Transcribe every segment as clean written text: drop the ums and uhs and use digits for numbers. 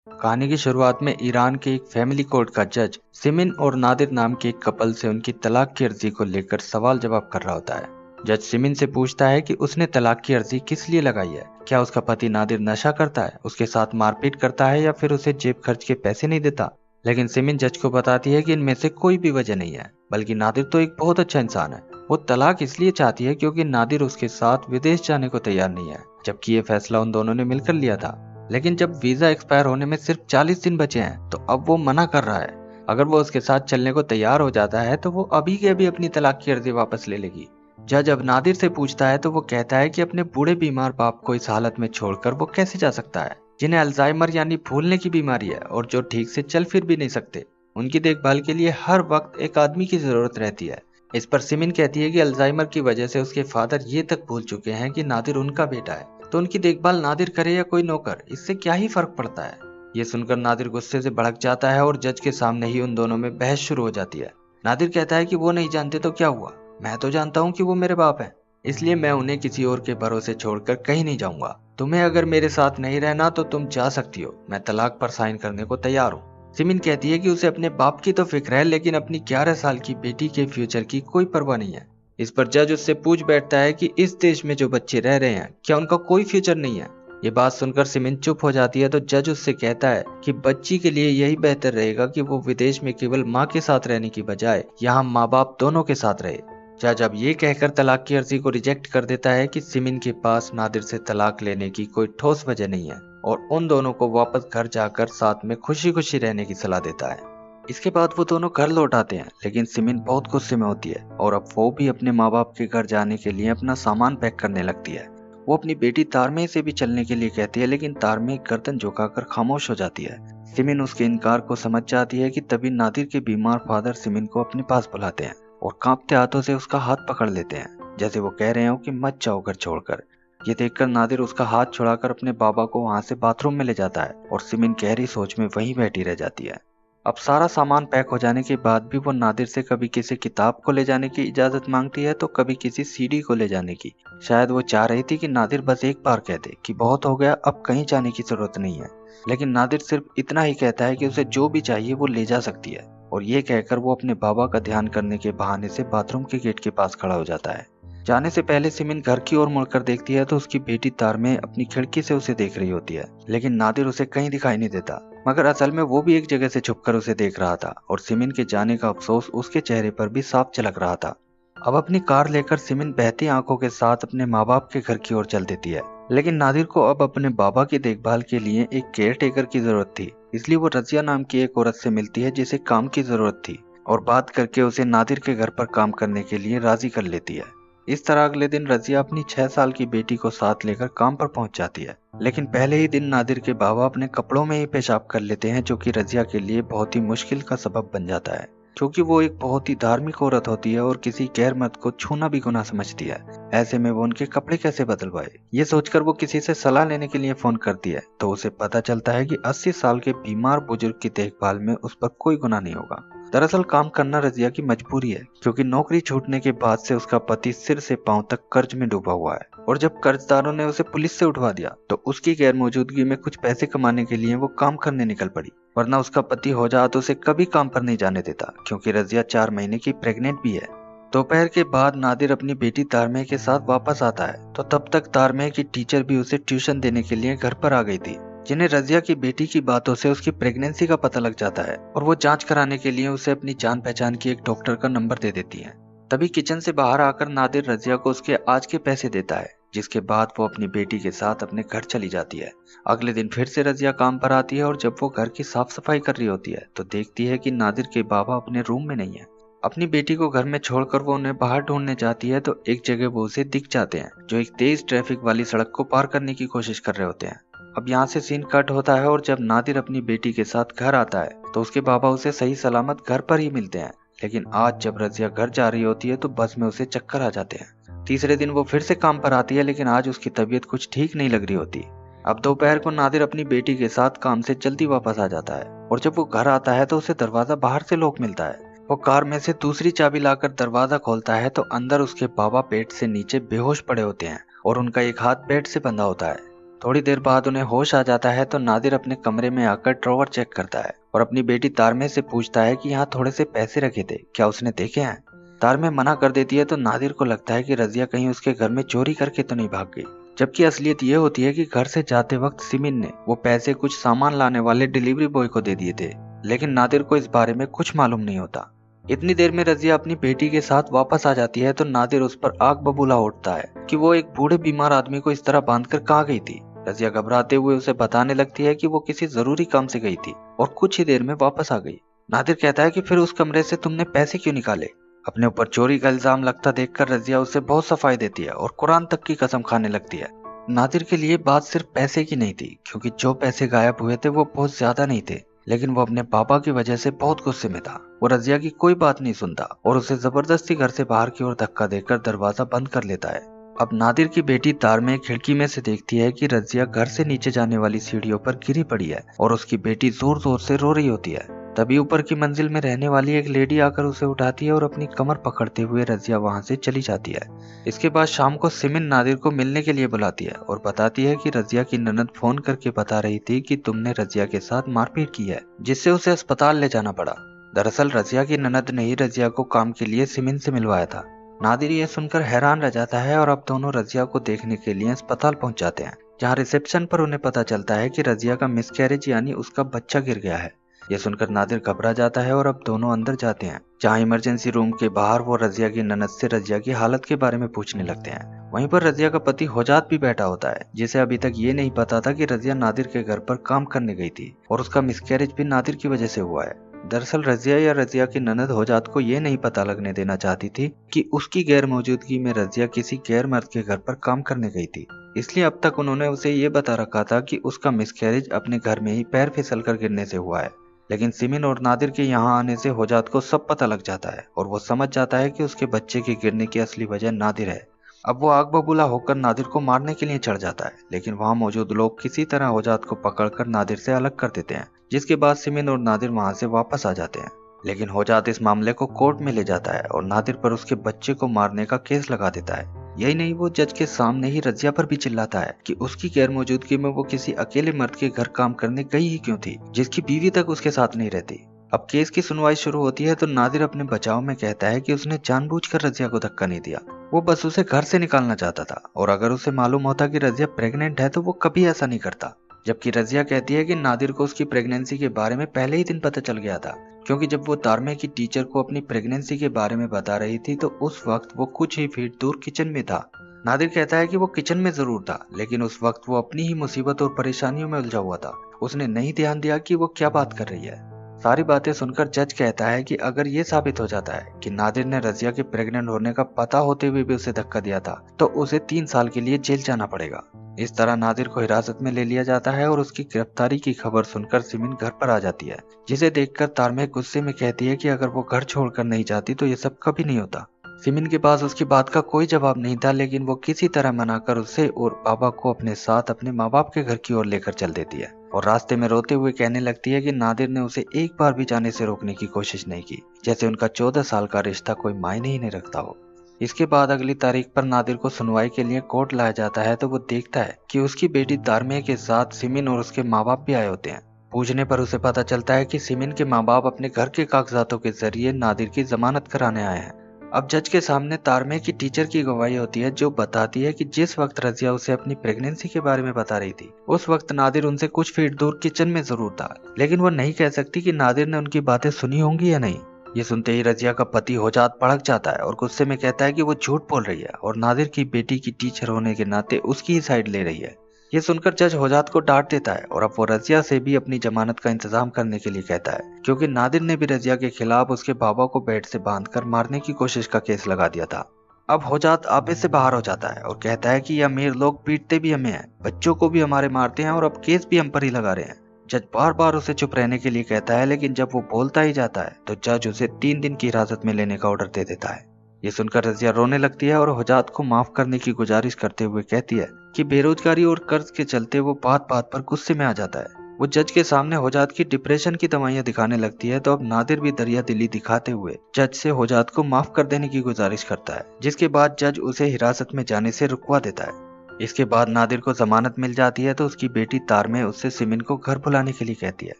कहानी की शुरुआत में ईरान के एक फैमिली कोर्ट का जज सिमिन और नादिर नाम के एक कपल से उनकी तलाक की अर्जी को लेकर सवाल जवाब कर रहा होता है। जज सिमिन से पूछता है कि उसने तलाक की अर्जी किस लिए लगाई है। क्या उसका पति नादिर नशा करता है, उसके साथ मारपीट करता है या फिर उसे जेब खर्च के पैसे नहीं देता। लेकिन सिमिन जज को बताती है कि इनमें से कोई भी वजह नहीं है, बल्कि नादिर तो एक बहुत अच्छा इंसान है। वो तलाक इसलिए चाहती है क्योंकि नादिर उसके साथ विदेश जाने को तैयार नहीं है, जबकि ये फैसला उन दोनों ने मिलकर लिया था। लेकिन जब वीजा एक्सपायर होने में सिर्फ 40 दिन बचे हैं तो अब वो मना कर रहा है। अगर वो उसके साथ चलने को तैयार हो जाता है तो वो अभी के अभी अपनी तलाक की अर्जी वापस ले लेगी। जज अब नादिर से पूछता है तो वो कहता है कि अपने बूढ़े बीमार बाप को इस हालत में छोड़कर वो कैसे जा सकता है, जिन्हें अल्जाइमर यानी भूलने की बीमारी है और जो ठीक से चल फिर भी नहीं सकते। उनकी देखभाल के लिए हर वक्त एक आदमी की जरूरत रहती है। इस पर सिमिन कहती है कि अल्जाइमर की वजह से उसके फादर ये तक भूल चुके हैं कि नादिर उनका बेटा है, तो उनकी देखभाल नादिर करे या कोई नौकर, इससे क्या ही फर्क पड़ता है। ये सुनकर नादिर गुस्से से भड़क जाता है और जज के सामने ही उन दोनों में बहस शुरू हो जाती है। नादिर कहता है कि वो नहीं जानते तो क्या हुआ, मैं तो जानता हूँ कि वो मेरे बाप है, इसलिए मैं उन्हें किसी और के भरोसे छोड़कर कहीं नहीं जाऊंगा। तुम्हें अगर मेरे साथ नहीं रहना तो तुम जा सकती हो, मैं तलाक पर साइन करने को तैयार हूँ। सिमिन कहती है कि उसे अपने बाप की तो फिक्र है, लेकिन अपनी 11 साल की बेटी के फ्यूचर की कोई परवाह नहीं है। इस पर जज उससे पूछ बैठता है कि इस देश में जो बच्चे रह रहे हैं क्या उनका कोई फ्यूचर नहीं है। ये बात सुनकर सिमिन चुप हो जाती है तो जज उससे कहता है कि बच्ची के लिए यही बेहतर रहेगा कि वो विदेश में केवल माँ के साथ रहने की बजाय यहाँ माँ बाप दोनों के साथ रहे। जज अब ये कहकर तलाक की अर्जी को रिजेक्ट कर देता है कि सिमिन के पास नादिर से तलाक लेने की कोई ठोस वजह नहीं है और उन दोनों को वापस घर जाकर साथ में खुशी खुशी रहने की सलाह देता है। इसके बाद वो दोनों घर लौट आते हैं, लेकिन सिमिन बहुत गुस्से में होती है और अब वो भी अपने माँ बाप के घर जाने के लिए अपना सामान पैक करने लगती है। वो अपनी बेटी तारमे से भी चलने के लिए कहती है, लेकिन तारमे गर्दन झुकाकर खामोश हो जाती है। सिमिन उसके इनकार को समझ जाती है कि तभी नादिर के बीमार फादर सिमिन को अपने पास बुलाते हैं और कांपते हाथों से उसका हाथ पकड़ लेते हैं, जैसे वो कह रहे हो कि मत जाओ घर छोड़कर। ये देखकर नादिर उसका हाथ छुड़ाकर अपने बाबा को वहां से बाथरूम में ले जाता है और सिमिन गहरी सोच में वहीं बैठी रह जाती है। अब सारा सामान पैक हो जाने के बाद भी वो नादिर से कभी किसी किताब को ले जाने की इजाजत मांगती है तो कभी किसी सीडी को ले जाने की। शायद वो चाह रही थी कि नादिर बस एक बार कह दे कि बहुत हो गया, अब कहीं जाने की जरूरत नहीं है। लेकिन नादिर सिर्फ इतना ही कहता है कि उसे जो भी चाहिए वो ले जा सकती है, और ये कहकर वो अपने बाबा का ध्यान करने के बहाने से बाथरूम के गेट के पास खड़ा हो जाता है। जाने से पहले सिमिन घर की ओर मुड़कर देखती है तो उसकी बेटी तारमे अपनी खिड़की से उसे देख रही होती है, लेकिन नादिर उसे कहीं दिखाई नहीं देता। मगर असल में वो भी एक जगह से छुपकर उसे देख रहा था और सिमिन के जाने का अफसोस उसके चेहरे पर भी साफ झलक रहा था। अब अपनी कार लेकर सिमिन बहती आंखों के साथ अपने माँ बाप के घर की ओर चल देती है, लेकिन नादिर को अब अपने बाबा की देखभाल के लिए एक केयर टेकर की जरूरत थी, इसलिए वो रजिया नाम की एक औरत से मिलती है जिसे काम की जरूरत थी और बात करके उसे नादिर के घर पर काम करने के लिए राजी कर लेती है। इस तरह अगले दिन रजिया अपनी 6 साल की बेटी को साथ लेकर काम पर पहुंच जाती है, लेकिन पहले ही दिन नादिर के बाबा अपने कपड़ों में ही पेशाब कर लेते हैं, जो कि रजिया के लिए बहुत ही मुश्किल का सबब बन जाता है, क्योंकि वो एक बहुत ही धार्मिक औरत होती है और किसी गैर मर्द को छूना भी गुनाह समझती है। ऐसे में वो उनके कपड़े कैसे बदलवाए, ये सोचकर वो किसी से सलाह लेने के लिए फोन करती है तो उसे पता चलता है कि 80 साल के बीमार बुजुर्ग की देखभाल में उस पर कोई गुनाह नहीं होगा। दरअसल काम करना रजिया की मजबूरी है, क्योंकि नौकरी छूटने के बाद से उसका पति सिर से पांव तक कर्ज में डूबा हुआ है और जब कर्जदारों ने उसे पुलिस से उठवा दिया तो उसकी गैर मौजूदगी में कुछ पैसे कमाने के लिए वो काम करने निकल पड़ी, वरना उसका पति हो जाए तो उसे कभी काम पर नहीं जाने देता, क्योंकि रजिया 4 महीने की प्रेग्नेंट भी है। दोपहर के बाद नादिर अपनी बेटी तारमे के साथ वापस आता है तो तब तक तारमे की टीचर भी उसे ट्यूशन देने के लिए घर पर आ गई थी, जिन्हें रजिया की बेटी की बातों से उसकी प्रेगनेंसी का पता लग जाता है और वो जांच कराने के लिए उसे अपनी जान पहचान की एक डॉक्टर का नंबर दे देती है। तभी किचन से बाहर आकर नादिर रजिया को उसके आज के पैसे देता है, जिसके बाद वो अपनी बेटी के साथ अपने घर चली जाती है। अगले दिन फिर से रजिया काम पर आती है और जब वो घर की साफ सफाई कर रही होती है तो देखती है कि नादिर के बाबा अपने रूम में नहीं है। अपनी बेटी को घर में छोड़कर वो उन्हें बाहर ढूंढने जाती है तो एक जगह वो उसे दिख जाते हैं, जो एक तेज ट्रैफिक वाली सड़क को पार करने की कोशिश कर रहे होते हैं। अब यहाँ से सीन कट होता है और जब नादिर अपनी बेटी के साथ घर आता है तो उसके बाबा उसे सही सलामत घर पर ही मिलते हैं, लेकिन आज जब रजिया घर जा रही होती है तो बस में उसे चक्कर आ जाते हैं। तीसरे दिन वो फिर से काम पर आती है, लेकिन आज उसकी तबीयत कुछ ठीक नहीं लग रही होती। अब दोपहर को नादिर अपनी बेटी के साथ काम से जल्दी वापस आ जाता है और जब वो घर आता है तो उसे दरवाजा बाहर से लॉक मिलता है। वो कार में से दूसरी चाबी लाकर दरवाजा खोलता है तो अंदर उसके बाबा पेट से नीचे बेहोश पड़े होते हैं और उनका एक हाथ बेड से बंधा होता है। थोड़ी देर बाद उन्हें होश आ जाता है तो नादिर अपने कमरे में आकर ड्रॉवर चेक करता है और अपनी बेटी तारमे से पूछता है कि यहाँ थोड़े से पैसे रखे थे, क्या उसने देखे हैं। तारमे मना कर देती है तो नादिर को लगता है कि रजिया कहीं उसके घर में चोरी करके तो नहीं भाग गई, जबकि असलियत ये होती है कि घर से जाते वक्त सिमिन ने वो पैसे कुछ सामान लाने वाले डिलीवरी बॉय को दे दिए थे, लेकिन नादिर को इस बारे में कुछ मालूम नहीं होता। इतनी देर में रजिया अपनी बेटी के साथ वापस आ जाती है तो नादिर उस पर आग बबूला उठता है कि वो एक बूढ़े बीमार आदमी को इस तरह बांधकर कहाँ गई थी। रजिया घबराते हुए उसे बताने लगती है कि वो किसी जरूरी काम से गई थी और कुछ ही देर में वापस आ गई। नादिर कहता है कि फिर उस कमरे से तुमने पैसे क्यों निकाले। अपने ऊपर चोरी का इल्जाम लगता देखकर रजिया उसे बहुत सफाई देती है और कुरान तक की कसम खाने लगती है। नादिर के लिए बात सिर्फ पैसे की नहीं थी, क्योंकि जो पैसे गायब हुए थे वो बहुत ज्यादा नहीं थे, लेकिन वो अपने पापा की वजह से बहुत गुस्से में था। वो रजिया की कोई बात नहीं सुनता और उसे जबरदस्ती घर से बाहर की ओर धक्का देकर दरवाजा बंद कर लेता है। अब नादिर की बेटी तारमे खिड़की में से देखती है कि रजिया घर से नीचे जाने वाली सीढ़ियों पर गिरी पड़ी है और उसकी बेटी जोर जोर से रो रही होती है। तभी ऊपर की मंजिल में रहने वाली एक लेडी आकर उसे उठाती है और अपनी कमर पकड़ते हुए रजिया वहां से चली जाती है। इसके बाद शाम को सिमिन नादिर को मिलने के लिए बुलाती है और बताती है कि रजिया की ननद फोन करके बता रही थी कि तुमने रजिया के साथ मारपीट की है, जिससे उसे अस्पताल ले जाना पड़ा। दरअसल रजिया की ननद ने ही रजिया को काम के लिए सिमिन से मिलवाया था। नादिर ये सुनकर हैरान रह जाता है और अब दोनों रजिया को देखने के लिए अस्पताल पहुंच जाते हैं, जहाँ रिसेप्शन पर उन्हें पता चलता है कि रजिया का मिसकैरेज यानी उसका बच्चा गिर गया है। यह सुनकर नादिर घबरा जाता है और अब दोनों अंदर जाते हैं, जहाँ इमरजेंसी रूम के बाहर वो रजिया की ननद से रजिया की हालत के बारे में पूछने लगते हैं। वहीं पर रजिया का पति होजात भी बैठा होता है, जिसे अभी तक ये नहीं पता था कि रजिया नादिर के घर पर काम करने गई थी और उसका मिसकैरेज भी नादिर की वजह से हुआ है। दरअसल रजिया या रजिया की ननद होजात को ये नहीं पता लगने देना चाहती थी कि उसकी गैर मौजूदगी में रजिया किसी गैर मर्द के घर पर काम करने गई थी, इसलिए अब तक उन्होंने उसे ये बता रखा था कि उसका मिसकैरेज अपने घर में ही पैर फिसल कर गिरने से हुआ है। लेकिन सिमिन और नादिर के यहाँ आने से होजात को सब पता लग जाता है और वो समझ जाता है कि उसके बच्चे के गिरने की असली वजह नादिर है। अब वो आग बबूला होकर नादिर को मारने के लिए चढ़ जाता है, लेकिन वहाँ मौजूद लोग किसी तरह होजात को पकड़कर नादिर से अलग कर देते हैं, जिसके बाद सिमिन और नादिर वहाँ से वापस आ जाते हैं। लेकिन होजात इस मामले को कोर्ट में ले जाता है और नादिर पर उसके बच्चे को मारने का केस लगा देता है। यही नहीं, वो जज के सामने ही रजिया पर भी चिल्लाता है कि उसकी गैर मौजूदगी में वो किसी अकेले मर्द के घर काम करने गई ही क्यों थी, जिसकी बीवी तक उसके साथ नहीं रहती। अब केस की सुनवाई शुरू होती है तो नादिर अपने बचाव में कहता है कि उसने जानबूझकर रजिया को धक्का नहीं दिया, वो बस उसे घर से निकालना चाहता था और अगर उसे मालूम होता कि रजिया प्रेग्नेंट है तो वो कभी ऐसा नहीं करता। जबकि रजिया कहती है कि नादिर को उसकी प्रेगनेंसी के बारे में पहले ही दिन पता चल गया था, क्योंकि जब वो तारमे की टीचर को अपनी प्रेगनेंसी के बारे में बता रही थी तो उस वक्त वो कुछ ही फीट दूर किचन में था। नादिर कहता है कि वो किचन में जरूर था, लेकिन उस वक्त वो अपनी ही मुसीबत और परेशानियों में उलझा हुआ था, उसने नहीं ध्यान दिया कि वो क्या बात कर रही है। सारी बातें सुनकर जज कहता है कि अगर ये साबित हो जाता है कि नादिर ने रजिया के प्रेग्नेंट होने का पता होते हुए भी उसे धक्का दिया था तो उसे 3 साल के लिए जेल जाना पड़ेगा। इस तरह नादिर को हिरासत में ले लिया जाता है और उसकी गिरफ्तारी की खबर सुनकर सिमिन घर पर आ जाती है, जिसे देखकर तारमे गुस्से में कहती है कि अगर वो घर छोड़कर नहीं जाती तो ये सब कभी नहीं होता। सिमिन के पास उसकी बात का कोई जवाब नहीं था, लेकिन वो किसी तरह मनाकर उसे और बाबा को अपने साथ अपने माँ बाप के घर की ओर लेकर चल देती है और रास्ते में रोते हुए कहने लगती है कि नादिर ने उसे एक बार भी जाने से रोकने की कोशिश नहीं की, जैसे उनका 14 साल का रिश्ता कोई मायने ही नहीं रखता हो। इसके बाद अगली तारीख पर नादिर को सुनवाई के लिए कोर्ट लाया जाता है तो वो देखता है कि उसकी बेटी तारमे के साथ सिमिन और उसके माँ बाप भी आए होते हैं। पूछने पर उसे पता चलता है कि सिमिन के माँ बाप अपने घर के कागजातों के जरिए नादिर की जमानत कराने आए हैं। अब जज के सामने तारमे की टीचर की गवाही होती है, जो बताती है कि जिस वक्त रजिया उसे अपनी प्रेगनेंसी के बारे में बता रही थी उस वक्त नादिर उनसे कुछ फीट दूर किचन में जरूर था, लेकिन वो नहीं कह सकती कि नादिर ने उनकी बातें सुनी होंगी या नहीं। ये सुनते ही रजिया का पति होजात भड़क जाता है और गुस्से में कहता है कि वो झूठ बोल रही है और नादिर की बेटी की टीचर होने के नाते उसकी ही साइड ले रही है। ये सुनकर जज होजात को डांट देता है और अब वो रजिया से भी अपनी जमानत का इंतजाम करने के लिए कहता है, क्योंकि नादिर ने भी रजिया के खिलाफ उसके बाबा को बेड से बांधकर मारने की कोशिश का केस लगा दिया था। अब होजात आपे से बाहर हो जाता है और कहता है कि ये अमीर लोग पीटते भी हमें हैं, बच्चों को भी हमारे मारते हैं और अब केस भी हम पर ही लगा रहे हैं। जज बार बार उसे चुप रहने के लिए कहता है, लेकिन जब वो बोलता ही जाता है तो जज उसे 3 दिन की हिरासत में लेने का ऑर्डर दे देता है। ये सुनकर रजिया रोने लगती है और होजात को माफ करने की गुजारिश करते हुए कहती है कि बेरोजगारी और कर्ज के चलते वो बात बात पर गुस्से में आ जाता है। वो जज के सामने होजात की डिप्रेशन की दवाइयां दिखाने लगती है तो अब नादिर भी दरिया दिली दिखाते हुए जज से होजात को माफ कर देने की गुजारिश करता है, जिसके बाद जज उसे हिरासत में जाने से रुकवा देता है। इसके बाद नादिर को जमानत मिल जाती है तो उसकी बेटी तारमे उससे सिमिन को घर बुलाने के लिए कहती है।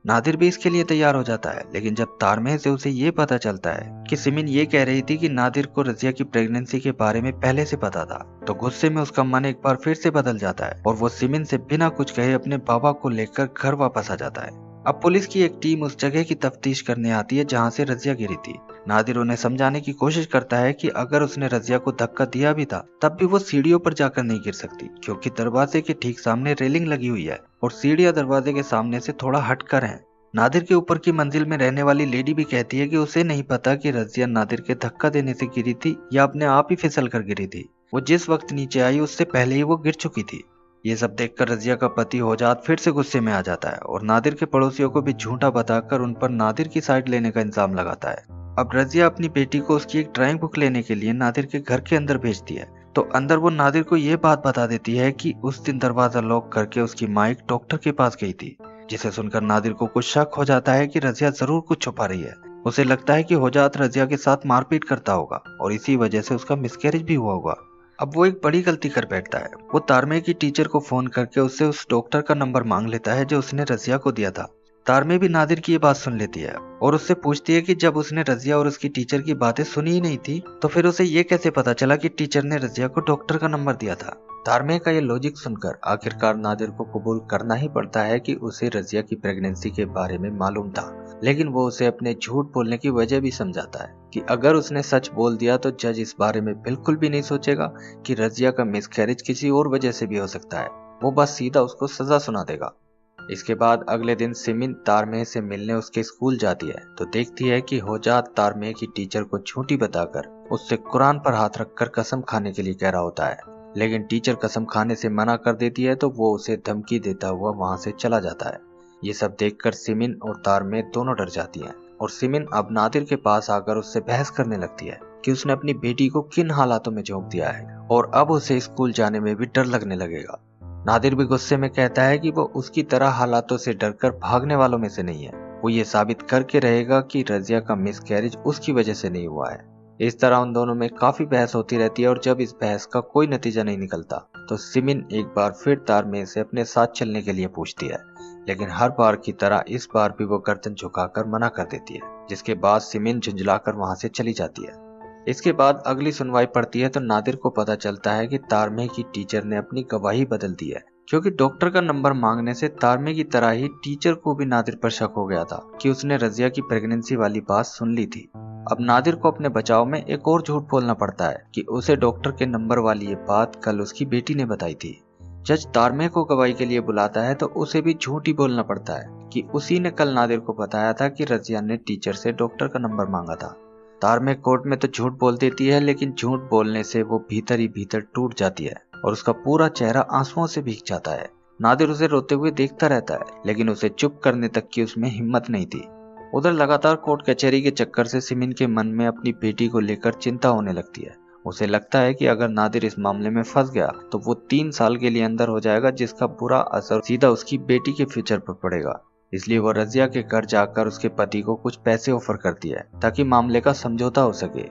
नादिर भी इसके लिए तैयार हो जाता है, लेकिन जब तारमे से उसे ये पता चलता है कि सिमिन ये कह रही थी कि नादिर को रजिया की प्रेगनेंसी के बारे में पहले से पता था, तो गुस्से में उसका मन एक बार फिर से बदल जाता है और वो सिमिन से बिना कुछ कहे अपने बाबा को लेकर घर वापस आ जाता है। अब पुलिस की एक टीम उस जगह की तफ्तीश करने आती है जहाँ से रजिया गिरी थी। नादिर उन्हें समझाने की कोशिश करता है कि अगर उसने रजिया को धक्का दिया भी था तब भी वो सीढ़ियों पर जाकर नहीं गिर सकती, क्योंकि दरवाजे के ठीक सामने रेलिंग लगी हुई है और सीढ़ियां दरवाजे के सामने से थोड़ा हटकर हैं। नादिर के ऊपर की मंजिल में रहने वाली लेडी भी कहती है कि उसे नहीं पता कि रजिया नादिर के धक्का देने से गिरी थी या अपने आप ही फिसल कर गिरी थी। वो जिस वक्त नीचे आई उससे पहले ही वो गिर चुकी थी। ये सब देखकर रजिया का पति होजात फिर से गुस्से में आ जाता है और नादिर के पड़ोसियों को भी झूठा बताकर उन पर नादिर की साइड लेने का इंतजाम लगाता है। अब रजिया अपनी बेटी को उसकी एक ड्राइंग बुक लेने के लिए नादिर के घर के अंदर भेजती है, तो अंदर वो नादिर को ये बात बता देती है कि उस दिन दरवाजा लॉक करके उसकी माँ एक डॉक्टर के पास गई थी, जिसे सुनकर नादिर को कुछ शक हो जाता है कि रजिया जरूर कुछ छुपा रही है। उसे लगता है कि होजात रजिया के साथ मारपीट करता होगा और इसी वजह से उसका मिसकैरेज भी हुआ होगा। अब वो एक बड़ी गलती कर बैठता है। वो तारमे की टीचर को फोन करके उससे उस डॉक्टर का नंबर मांग लेता है जो उसने रजिया को दिया था। तारमे भी नादिर की ये बात सुन लेती है और उससे पूछती है कि जब उसने रजिया और उसकी टीचर की बातें सुनी ही नहीं थी तो फिर उसे ये कैसे पता चला कि टीचर ने रजिया को डॉक्टर का नंबर दिया था। तारमे का ये लॉजिक सुनकर आखिरकार नादिर को कबूल करना ही पड़ता है कि उसे रजिया की प्रेगनेंसी के बारे में मालूम था, लेकिन वो उसे अपने झूठ बोलने की वजह भी समझाता है कि अगर उसने सच बोल दिया तो जज इस बारे में बिल्कुल भी नहीं सोचेगा कि रजिया का मिसकैरेज किसी और वजह से भी हो सकता है, वो बस सीधा उसको सजा सुना देगा। इसके बाद अगले दिन सिमिन तारमे से मिलने उसके स्कूल जाती है तो देखती है कि होजात तारमे की टीचर को झूठी बताकर उससे कुरान पर हाथ रखकर कसम खाने के लिए कह रहा होता है, लेकिन टीचर कसम खाने से मना कर देती है तो वो उसे धमकी देता हुआ वहां से चला जाता है। ये सब देखकर सिमिन और तारमे दोनों डर जाती हैं और सिमिन अब नादिर के पास आकर उससे बहस करने लगती है कि उसने अपनी बेटी को किन हालातों में झोंक दिया है और अब उसे स्कूल जाने में भी डर लगने लगेगा। नादिर भी गुस्से में कहता है कि वो उसकी तरह हालातों से डरकर भागने वालों में से नहीं है, वो ये साबित करके रहेगा कि रजिया का मिसकैरेज उसकी वजह से नहीं हुआ है। इस तरह उन दोनों में काफी बहस होती रहती है और जब इस बहस का कोई नतीजा नहीं निकलता तो सिमिन एक बार फिर तारमे से अपने साथ चलने के लिए पूछती है, लेकिन हर बार की तरह इस बार भी वो गर्दन झुकाकर मना कर देती है, जिसके बाद सिमिन झुंझलाकर वहां से चली जाती है। इसके बाद अगली सुनवाई पड़ती है तो नादिर को पता चलता है कि तारमे की टीचर ने अपनी गवाही बदल दी है, क्योंकि डॉक्टर का नंबर मांगने से तारमे की तरह ही टीचर को भी नादिर पर शक हो गया था कि उसने रजिया की प्रेगनेंसी वाली बात सुन ली थी। अब नादिर को अपने बचाव में एक और झूठ बोलना पड़ता है कि उसे डॉक्टर के नंबर वाली ये बात कल उसकी बेटी ने बताई थी। जज तारमे को गवाही के लिए बुलाता है तो उसे भी झूठ ही बोलना पड़ता है कि उसी ने कल नादिर को बताया था कि रजिया ने टीचर से डॉक्टर का नंबर मांगा था। तारमे कोर्ट में तो झूठ बोल देती है, लेकिन झूठ बोलने से वो भीतर ही भीतर टूट जाती है और उसका पूरा चेहरा आंसुओं से भीग जाता है। नादिर उसे रोते हुए देखता रहता है, लेकिन उसे चुप करने तक की उसमें हिम्मत नहीं थी। उधर लगातार कोर्ट कचहरी के चक्कर से सिमिन के मन में अपनी बेटी को लेकर चिंता होने लगती है। उसे लगता है कि अगर नादिर इस मामले में फंस गया तो वो 3 साल के लिए अंदर हो जाएगा, जिसका बुरा असर सीधा उसकी बेटी के फ्यूचर पर पड़ेगा। इसलिए वो रजिया के घर जाकर उसके पति को कुछ पैसे ऑफर करती है ताकि मामले का समझौता हो सके।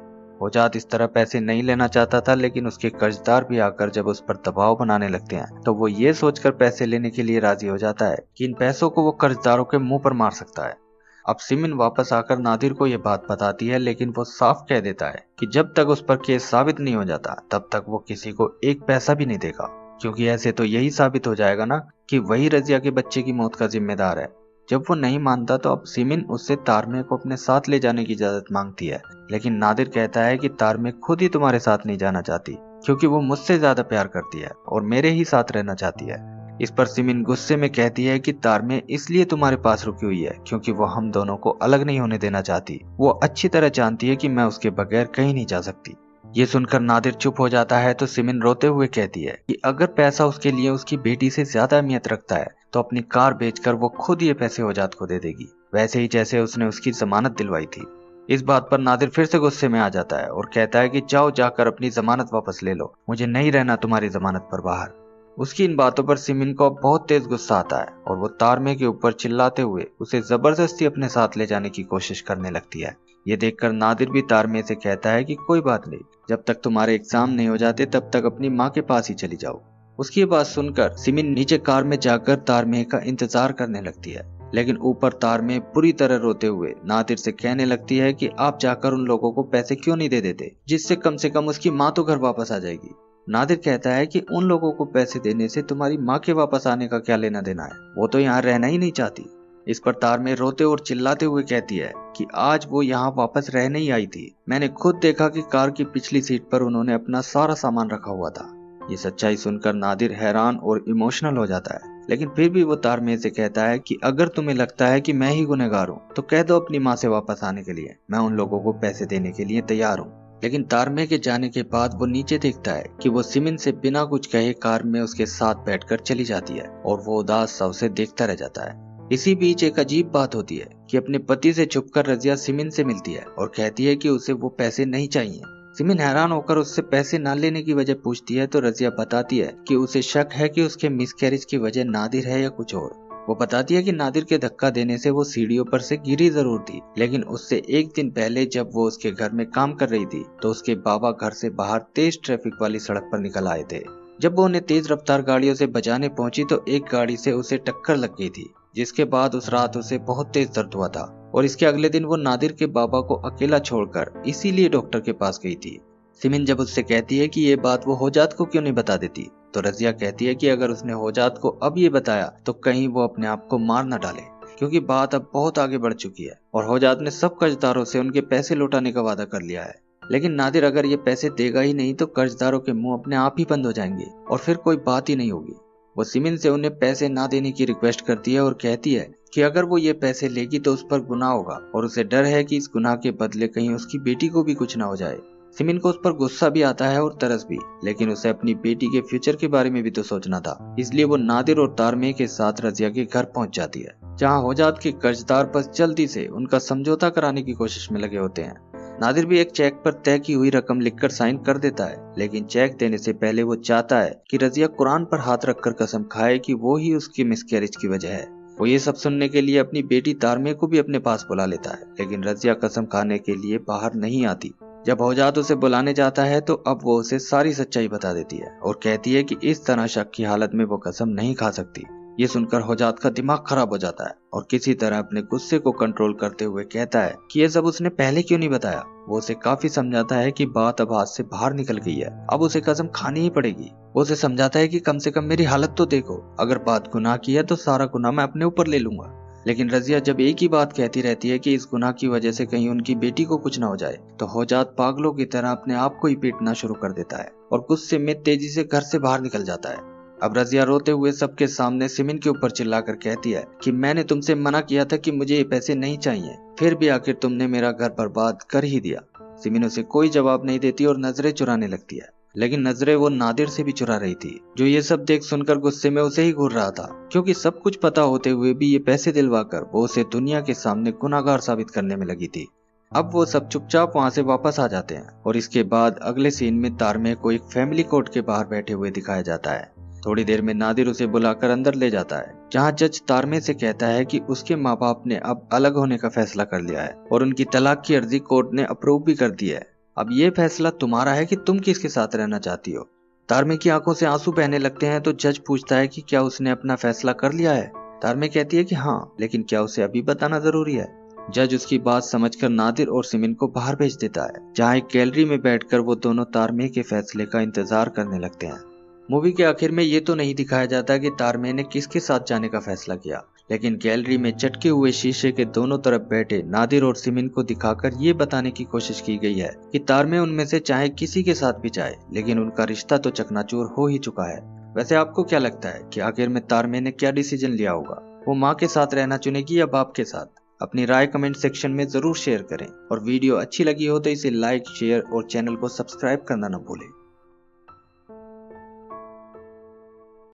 होजात इस तरह पैसे नहीं लेना चाहता था, लेकिन उसके कर्जदार भी आकर जब उस पर दबाव बनाने लगते हैं तो वो ये सोचकर पैसे लेने के लिए राजी हो जाता है कि इन पैसों को वो कर्जदारों के मुंह पर मार सकता है। अब सिमिन वापस आकर नादिर को ये बात बताती है, लेकिन वो साफ कह देता है कि जब तक उस पर केस साबित नहीं हो जाता तब तक वो किसी को एक पैसा भी नहीं देगा, क्योंकि ऐसे तो यही साबित हो जाएगा ना कि वही रजिया के बच्चे की मौत का जिम्मेदार है। जब वो नहीं मानता तो अब सिमिन उससे तारमे को अपने साथ ले जाने की इजाजत मांगती है, लेकिन नादिर कहता है कि तारमे खुद ही तुम्हारे साथ नहीं जाना चाहती, क्योंकि वो मुझसे ज्यादा प्यार करती है और मेरे ही साथ रहना चाहती है। इस पर सिमिन गुस्से में कहती है कि तारमे इसलिए तुम्हारे पास रुकी हुई है क्योंकि वो हम दोनों को अलग नहीं होने देना चाहती। वो अच्छी तरह जानती है कि मैं उसके बगैर कहीं नहीं जा सकती। ये सुनकर नादिर चुप हो जाता है तो सिमिन रोते हुए कहती है कि अगर पैसा उसके लिए उसकी बेटी से ज्यादा अहमियत रखता है तो अपनी कार बेचकर वो खुद ये पैसे होजात को दे देगी, वैसे ही जैसे उसने उसकी जमानत दिलवाई थी। इस बात पर नादिर फिर से गुस्से में आ जाता है और कहता है कि जाओ जाकर अपनी जमानत वापस ले लो, मुझे नहीं रहना तुम्हारी जमानत पर बाहर। उसकी इन बातों पर सिमिन को बहुत तेज गुस्सा आता है और वो तारमे के ऊपर चिल्लाते हुए उसे जबरदस्ती अपने साथ ले जाने की कोशिश करने लगती है। ये देखकर नादिर भी तारमे से कहता है कि कोई बात नहीं, जब तक तुम्हारे एग्जाम नहीं हो जाते तब तक अपनी माँ के पास ही चली जाओ। उसकी ये बात सुनकर सिमिन नीचे कार में जाकर तारमेह का इंतजार करने लगती है, लेकिन ऊपर तारमेह बुरी तरह रोते हुए नादिर से कहने लगती है कि आप जाकर उन लोगों को पैसे क्यों नहीं दे देते, जिससे कम से कम उसकी माँ तो घर वापस आ जाएगी। नादिर कहता है कि उन लोगों को पैसे देने से तुम्हारी माँ के वापस आने का क्या लेना देना है, वो तो यहाँ रहना ही नहीं चाहती। इस पर तारमेह रोते और चिल्लाते हुए कहती है कि आज वो यहाँ वापस रहने ही आई थी। मैंने खुद देखा कि कार की पिछली सीट पर उन्होंने अपना सारा सामान रखा हुआ था। ये सच्चाई सुनकर नादिर हैरान और इमोशनल हो जाता है, लेकिन फिर भी वो तारमेह से कहता है कि अगर तुम्हें लगता है कि मैं ही गुनहगार हूँ तो कह दो अपनी माँ से वापस आने के लिए, मैं उन लोगों को पैसे देने के लिए तैयार हूँ। लेकिन तारमेह के जाने के बाद वो नीचे देखता है कि वो सिमिन से बिना कुछ कहे कार में उसके साथ बैठकर चली जाती है और वो उदास सा उसे देखता रह जाता है। इसी बीच एक अजीब बात होती है कि अपने पति से छुपकर रजिया सिमिन से मिलती है और कहती है कि उसे वो पैसे नहीं चाहिए। सिमिन हैरान होकर उससे पैसे न लेने की वजह पूछती है तो रजिया बताती है कि उसे शक है कि उसके मिसकैरेज की वजह नादिर है या कुछ और। वो बताती है कि नादिर के धक्का देने से वो सीढ़ियों पर से गिरी जरूर थी, लेकिन उससे एक दिन पहले जब वो उसके घर में काम कर रही थी तो उसके बाबा घर से बाहर तेज ट्रैफिक वाली सड़क पर निकल आए थे। जब वो उन्हें तेज रफ्तार गाड़ियों से बचाने पहुंची तो एक गाड़ी से उसे टक्कर लग गई थी, जिसके बाद उस रात उसे बहुत तेज दर्द हुआ था और इसके अगले दिन वो नादिर के बाबा को अकेला छोड़कर इसीलिए डॉक्टर के पास गई थी। सिमिन जब उससे कहती है कि ये बात वो होजात को क्यों नहीं बता देती तो रजिया कहती है कि अगर उसने होजात को अब ये बताया तो कहीं वो अपने आप को मार न डाले, क्योंकि बात अब बहुत आगे बढ़ चुकी है और होजात ने सब कर्जदारों से उनके पैसे लौटाने का वादा कर लिया है। लेकिन नादिर अगर ये पैसे देगा ही नहीं तो कर्जदारों के मुंह अपने आप ही बंद हो जाएंगे और फिर कोई बात ही नहीं होगी। वो सिमिन से उन्हें पैसे ना देने की रिक्वेस्ट करती है और कहती है कि अगर वो ये पैसे लेगी तो उस पर गुनाह होगा और उसे डर है कि इस गुनाह के बदले कहीं उसकी बेटी को भी कुछ ना हो जाए। सिमिन को उस पर गुस्सा भी आता है और तरस भी, लेकिन उसे अपनी बेटी के फ्यूचर के बारे में भी तो सोचना था, इसलिए वो नादिर और तारमेह के साथ रजिया के घर पहुंच जाती है, जहां होजात के कर्जदार बस जल्दी से उनका समझौता कराने की कोशिश में लगे होते हैं। नादिर भी एक चेक पर तय की हुई रकम लिखकर साइन कर देता है, लेकिन चेक देने से पहले वो चाहता है कि रजिया कुरान पर हाथ रखकर कसम खाए कि वो ही उसकी मिसकैरेज की वजह है। वो ये सब सुनने के लिए अपनी बेटी तारमेह को भी अपने पास बुला लेता है, लेकिन रजिया कसम खाने के लिए बाहर नहीं आती। जब होजात उसे बुलाने जाता है तो अब वो उसे सारी सच्चाई बता देती है और कहती है कि इस तरह शक की हालत में वो कसम नहीं खा सकती। ये सुनकर होजात का दिमाग खराब हो जाता है और किसी तरह अपने गुस्से को कंट्रोल करते हुए कहता है कि ये सब उसने पहले क्यों नहीं बताया। वो उसे काफी समझाता है कि बात अब हाथ से बाहर निकल गई है, अब उसे कसम खानी ही पड़ेगी। वो उसे समझाता है कि कम से कम मेरी हालत तो देखो, अगर बात गुनाह की है तो सारा गुनाह मैं अपने ऊपर ले लूंगा। लेकिन रजिया जब एक ही बात कहती रहती है कि इस गुनाह की वजह से कहीं उनकी बेटी को कुछ ना हो जाए तो होजात पागलों की तरह अपने आप को ही पीटना शुरू कर देता है और गुस्से में तेजी से घर से बाहर निकल जाता है। अब रजिया रोते हुए सबके सामने सिमिन के ऊपर चिल्लाकर कहती है कि मैंने तुमसे मना किया था कि मुझे ये पैसे नहीं चाहिए, फिर भी आखिर तुमने मेरा घर बर्बाद कर ही दिया। सिमिन उसे कोई जवाब नहीं देती और नजरें चुराने लगती है, लेकिन नजरें वो नादिर से भी चुरा रही थी, जो ये सब देख सुनकर गुस्से में उसे ही घूर रहा था, क्योंकि सब कुछ पता होते हुए भी ये पैसे दिलवाकर वो उसे दुनिया के सामने गुनाहगार साबित करने में लगी थी। अब वो सब चुपचाप वहाँ से वापस आ जाते हैं और इसके बाद अगले सीन में तारमेह को एक फैमिली कोर्ट के बाहर बैठे हुए दिखाया जाता है। थोड़ी देर में नादिर उसे बुलाकर अंदर ले जाता है, जहाँ जज तारमेह से कहता है कि उसके माँ बाप ने अब अलग होने का फैसला कर लिया है और उनकी तलाक की अर्जी कोर्ट ने अप्रूव भी कर दी है। अब ये फैसला तुम्हारा है कि तुम किसके साथ रहना चाहती हो। तारमेह की आंखों से आंसू बहने लगते हैं तो जज पूछता है कि क्या उसने अपना फैसला कर लिया है। तारमेह कहती है कि हाँ, लेकिन क्या उसे अभी बताना जरूरी है। जज उसकी बात समझकर नादिर और सिमिन को बाहर भेज देता है, जहाँ एक गैलरी में बैठकर वो दोनों तारमेह के फैसले का इंतजार करने लगते हैं। मूवी के आखिर में ये तो नहीं दिखाया जाता कि तारमेह ने किसके साथ जाने का फैसला किया, लेकिन गैलरी में चटके हुए शीशे के दोनों तरफ बैठे नादिर और सिमिन को दिखाकर ये बताने की कोशिश की गई है कि तारमेह उनमें से चाहे किसी के साथ भी जाए, लेकिन उनका रिश्ता तो चकनाचूर हो ही चुका है। वैसे आपको क्या लगता है कि आखिर में तारमेह ने क्या डिसीजन लिया होगा? वो माँ के साथ रहना चुनेगी या बाप के साथ? अपनी राय कमेंट सेक्शन में जरूर शेयर करें और वीडियो अच्छी लगी हो तो इसे लाइक, शेयर और चैनल को सब्सक्राइब करना न भूलें।